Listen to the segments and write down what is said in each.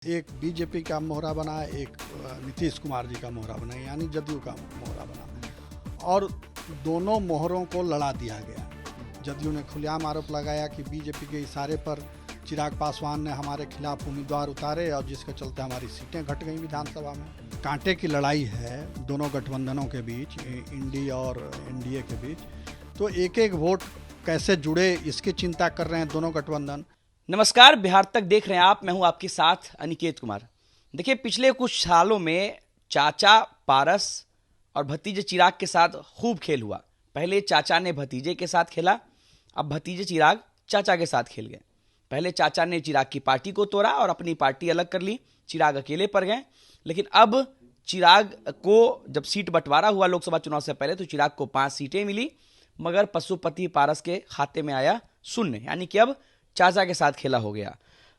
एक बीजेपी का मोहरा बना, एक नीतीश कुमार जी का मोहरा बना, यानी जदयू का मोहरा बना और दोनों मोहरों को लड़ा दिया गया। जदयू ने खुलेआम आरोप लगाया कि बीजेपी के इशारे पर चिराग पासवान ने हमारे खिलाफ उम्मीदवार उतारे और जिसके चलते हमारी सीटें घट गई विधानसभा में। कांटे की लड़ाई है दोनों गठबंधनों के बीच, इंडी और एनडीए के बीच। तो एक एक वोट कैसे जुड़े इसकी चिंता कर रहे हैं दोनों गठबंधन। नमस्कार, बिहार तक देख रहे हैं आप। मैं हूं आपके साथ अनिकेत कुमार। देखिए, पिछले कुछ सालों में चाचा पारस और भतीजे चिराग के साथ खूब खेल हुआ। पहले चाचा ने भतीजे के साथ खेला, अब भतीजे चिराग चाचा के साथ खेल गए। पहले चाचा ने चिराग की पार्टी को तोड़ा और अपनी पार्टी अलग कर ली, चिराग अकेले पड़ गए। लेकिन अब चिराग को जब सीट बंटवारा हुआ लोकसभा चुनाव से पहले, तो चिराग को 5 सीटें मिली, मगर पशुपति पारस के खाते में आया शून्य, यानी कि अब चाचा के साथ खेला हो गया।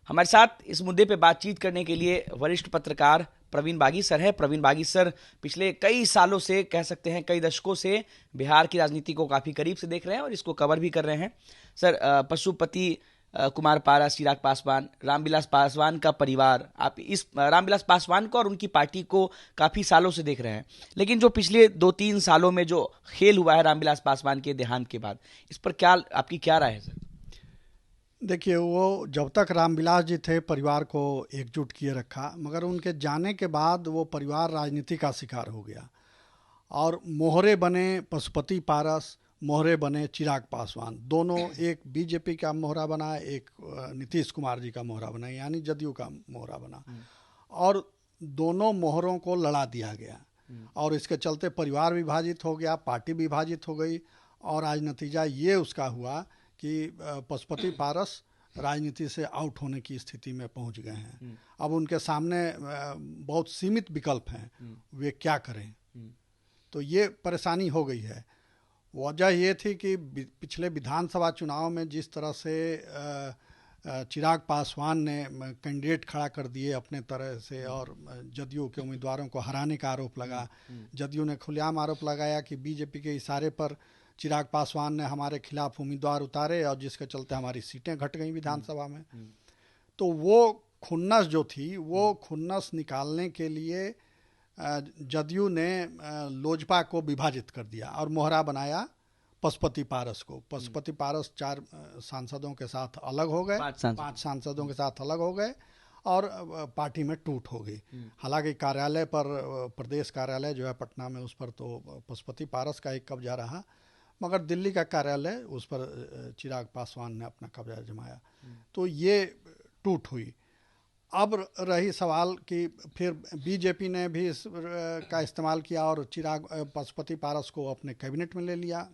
हमारे साथ इस मुद्दे पे बातचीत करने के लिए वरिष्ठ पत्रकार प्रवीण बागी सर है। प्रवीण बागी सर पिछले कई सालों से, कह सकते हैं कई दशकों से, बिहार की राजनीति को काफी करीब से देख रहे हैं और इसको कवर भी कर रहे हैं। सर, पशुपति कुमार पारस, चिराग पासवान, रामविलास पासवान का परिवार, आप इस रामविलास पासवान को और उनकी पार्टी को काफी सालों से देख रहे हैं, लेकिन जो पिछले 2-3 सालों में जो खेल हुआ है रामविलास पासवान के देहांत के बाद, इस पर क्या आपकी क्या राय है सर? देखिए, वो जब तक रामविलास जी थे परिवार को एकजुट किए रखा, मगर उनके जाने के बाद वो परिवार राजनीति का शिकार हो गया और मोहरे बने पशुपति पारस, मोहरे बने चिराग पासवान। दोनों, एक बीजेपी का मोहरा बना, एक नीतीश कुमार जी का मोहरा बना, यानी जदयू का मोहरा बना और दोनों मोहरों को लड़ा दिया गया और इसके चलते परिवार विभाजित हो गया, पार्टी विभाजित हो गई और आज नतीजा ये उसका हुआ कि पशुपति पारस राजनीति से आउट होने की स्थिति में पहुंच गए हैं। अब उनके सामने बहुत सीमित विकल्प हैं, वे क्या करें। तो ये परेशानी हो गई है। वजह ये थी कि पिछले विधानसभा चुनाव में जिस तरह से चिराग पासवान ने कैंडिडेट खड़ा कर दिए अपने तरह से और जदयू के उम्मीदवारों को हराने का आरोप लगा। जदयू ने खुलेआम आरोप लगाया कि बीजेपी के इशारे पर चिराग पासवान ने हमारे खिलाफ उम्मीदवार उतारे और जिसके चलते हमारी सीटें घट गई विधानसभा में। तो वो खुन्नस जो थी, वो खुन्नस निकालने के लिए जदयू ने लोजपा को विभाजित कर दिया और मोहरा बनाया पशुपति पारस को। पशुपति पारस 4 सांसदों के साथ अलग हो गए, 5 सांसदों के साथ अलग हो गए और पार्टी में टूट हो गई। हालांकि कार्यालय पर, प्रदेश कार्यालय जो है पटना में, उस पर तो पशुपति पारस का एक कब्जा रहा, मगर दिल्ली का कार्यालय, उस पर चिराग पासवान ने अपना कब्जा जमाया। तो ये टूट हुई। अब रही सवाल कि फिर बीजेपी ने भी का इस्तेमाल किया और चिराग पशुपति पारस को अपने कैबिनेट में ले लिया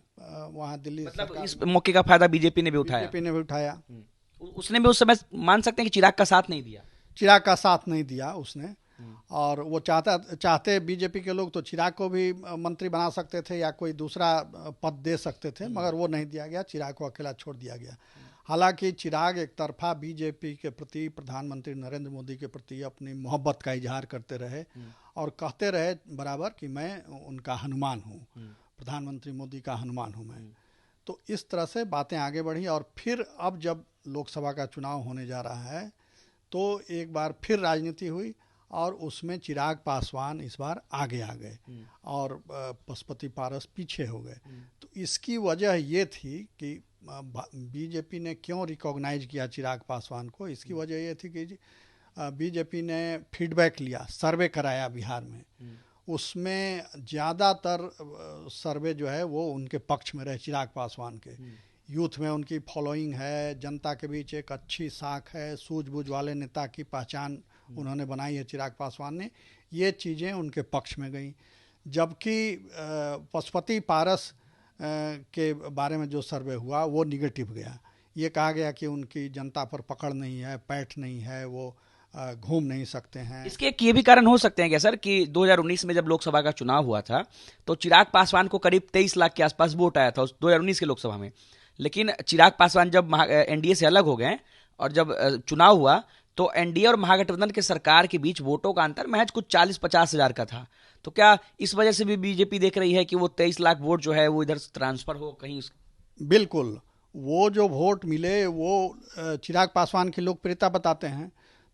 वहाँ दिल्ली। मतलब इस मौके का फायदा बीजेपी ने भी उठाया। उसने भी उस समय मान सकते हैं कि चिराग का साथ नहीं दिया। चिराग का साथ नहीं दिया उसने, और वो चाहते बीजेपी के लोग तो चिराग को भी मंत्री बना सकते थे या कोई दूसरा पद दे सकते थे, मगर वो नहीं दिया गया, चिराग को अकेला छोड़ दिया गया। हालांकि चिराग एक तरफा बीजेपी के प्रति, प्रधानमंत्री नरेंद्र मोदी के प्रति अपनी मोहब्बत का इजहार करते रहे और कहते रहे बराबर कि मैं उनका हनुमान हूँ, प्रधानमंत्री मोदी का हनुमान हूँ मैं। तो इस तरह से बातें आगे बढ़ी और फिर अब जब लोकसभा का चुनाव होने जा रहा है तो एक बार फिर राजनीति हुई और उसमें चिराग पासवान इस बार आगे आ गए और पशुपति पारस पीछे हो गए। तो इसकी वजह ये थी कि बीजेपी ने क्यों रिकॉग्नाइज किया चिराग पासवान को। इसकी वजह ये थी कि बीजेपी ने फीडबैक लिया, सर्वे कराया बिहार में, उसमें ज़्यादातर सर्वे जो है वो उनके पक्ष में रहे, चिराग पासवान के। यूथ में उनकी फॉलोइंग है, जनता के बीच एक अच्छी साख है, सूझबूझ वाले नेता की पहचान उन्होंने बनाई है चिराग पासवान ने। ये चीज़ें उनके पक्ष में गई। जबकि पशुपति पारस के बारे में जो सर्वे हुआ वो निगेटिव गया। ये कहा गया कि उनकी जनता पर पकड़ नहीं है, पैठ नहीं है, वो घूम नहीं सकते हैं। इसके एक ये भी कारण हो सकते हैं क्या सर कि 2019 में जब लोकसभा का चुनाव हुआ था तो चिराग पासवान को करीब 23 लाख के आसपास वोट आया था 2019 के लोकसभा में, लेकिन चिराग पासवान जब एनडीए से अलग हो गए और जब चुनाव हुआ तो एनडीए और महागठबंधन के सरकार के बीच वोटों का अंतर महज कुछ 40-50 हजार का था। तो क्या इस वजह से भी बीजेपी देख रही है कि वो 23 लाख वोट जो है वो इधर ट्रांसफर हो कहीं? बिल्कुल, वो जो वोट मिले वो चिराग पासवान की लोकप्रियता बताते हैं।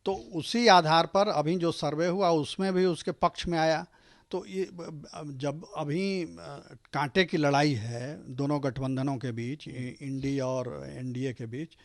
तो उसी आधार पर अभी जो सर्वे हुआ उसमें भी उसके पक्ष में आया। तो ये जब अभी कांटे की लड़ाई है दोनों गठबंधनों के बीच, इंडी और एनडीए के बीच,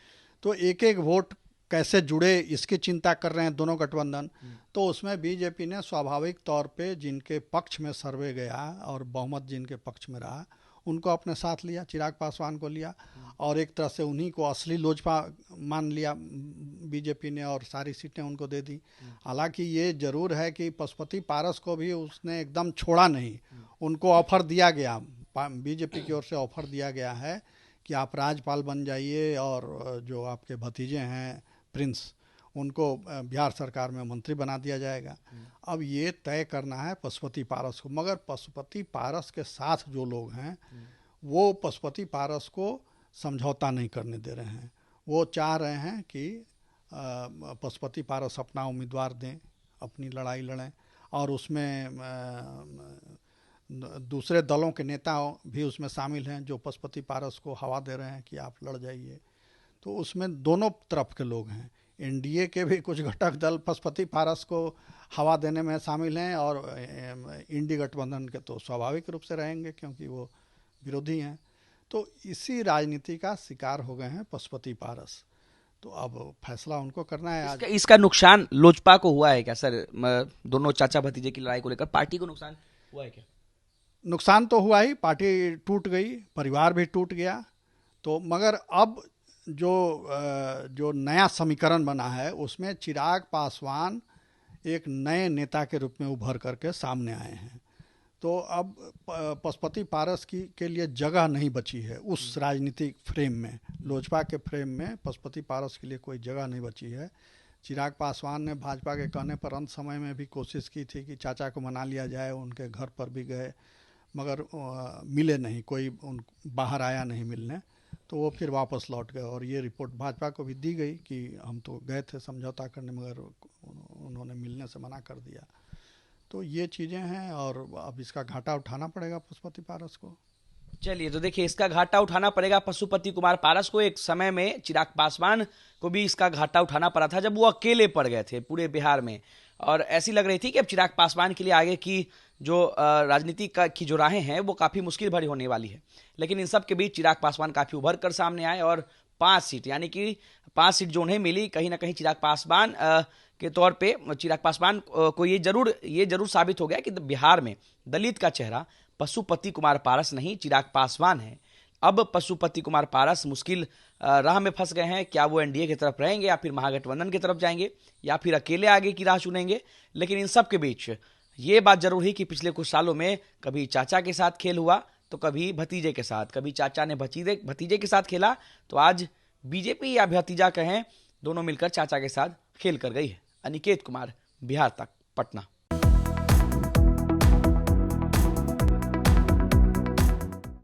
तो एक एक वोट कैसे जुड़े इसकी चिंता कर रहे हैं दोनों गठबंधन। तो उसमें बीजेपी ने स्वाभाविक तौर पे जिनके पक्ष में सर्वे गया और बहुमत जिनके पक्ष में रहा उनको अपने साथ लिया, चिराग पासवान को लिया, और एक तरह से उन्हीं को असली लोजपा मान लिया बीजेपी ने, और सारी सीटें उनको दे दी। हालांकि ये जरूर है कि पशुपति पारस को भी उसने एकदम छोड़ा नहीं, उनको ऑफर दिया गया, बीजेपी की ओर से ऑफर दिया गया है कि आप राज्यपाल बन जाइए और जो आपके भतीजे हैं प्रिंस उनको बिहार सरकार में मंत्री बना दिया जाएगा। अब ये तय करना है पशुपति पारस को, मगर पशुपति पारस के साथ जो लोग हैं वो पशुपति पारस को समझौता नहीं करने दे रहे हैं। वो चाह रहे हैं कि पशुपति पारस अपना उम्मीदवार दें, अपनी लड़ाई लड़ें, और उसमें दूसरे दलों के नेता भी उसमें शामिल हैं जो पशुपति पारस को हवा दे रहे हैं कि आप लड़ जाइए। तो उसमें दोनों तरफ के लोग हैं, एनडीए के भी कुछ घटक दल पशुपति पारस को हवा देने में शामिल हैं, और इंडी गठबंधन के तो स्वाभाविक रूप से रहेंगे क्योंकि वो विरोधी हैं। तो इसी राजनीति का शिकार हो गए हैं पशुपति पारस। तो अब फैसला उनको करना है आज। इसका नुकसान लोजपा को हुआ है क्या सर? दोनों चाचा भतीजे की लड़ाई को लेकर पार्टी को नुकसान हुआ है क्या? नुकसान तो हुआ ही, पार्टी टूट गई, परिवार भी टूट गया। तो मगर अब जो नया समीकरण बना है उसमें चिराग पासवान एक नए नेता के रूप में उभर करके सामने आए हैं। तो अब पशुपति पारस के लिए जगह नहीं बची है उस राजनीतिक फ्रेम में, लोजपा के फ्रेम में पशुपति पारस के लिए कोई जगह नहीं बची है। चिराग पासवान ने भाजपा के कहने पर अंत समय में भी कोशिश की थी कि चाचा को मना लिया जाए, उनके घर पर भी गए मगर मिले नहीं, कोई बाहर आया नहीं मिलने, तो वो फिर वापस लौट गए। और ये रिपोर्ट भाजपा को भी दी गई कि हम तो गए थे समझौता करने मगर उन्होंने मिलने से मना कर दिया। तो ये चीज़ें हैं और अब इसका घाटा उठाना पड़ेगा पशुपति पारस को। चलिए, तो देखिए इसका घाटा उठाना पड़ेगा पशुपति कुमार पारस को। एक समय में चिराग पासवान को भी इसका घाटा उठाना पड़ा था जब वो अकेले पड़ गए थे पूरे बिहार में, और ऐसी लग रही थी कि अब चिराग पासवान के लिए आगे की जो राजनीति की जो राहें हैं वो काफ़ी मुश्किल भरी होने वाली है। लेकिन इन सब के बीच चिराग पासवान काफ़ी उभर कर सामने आए और 5 सीट, यानी कि 5 सीट जो उन्हें मिली, कहीं ना कहीं चिराग पासवान के तौर पे चिराग पासवान को ये जरूर साबित हो गया कि बिहार में दलित का चेहरा पशुपति कुमार पारस नहीं, चिराग पासवान है। अब पशुपति कुमार पारस मुश्किल राह में फंस गए हैं। क्या वो एनडीए की तरफ रहेंगे या फिर महागठबंधन की तरफ जाएंगे या फिर अकेले आगे की राह चुनेंगे? लेकिन इन सब के बीच ये बात जरूर है कि पिछले कुछ सालों में कभी चाचा के साथ खेल हुआ तो कभी भतीजे के साथ, कभी चाचा ने भतीजे के साथ खेला, तो आज बीजेपी या भतीजा कहें, दोनों मिलकर चाचा के साथ खेल कर गई है। अनिकेत कुमार, बिहार तक, पटना।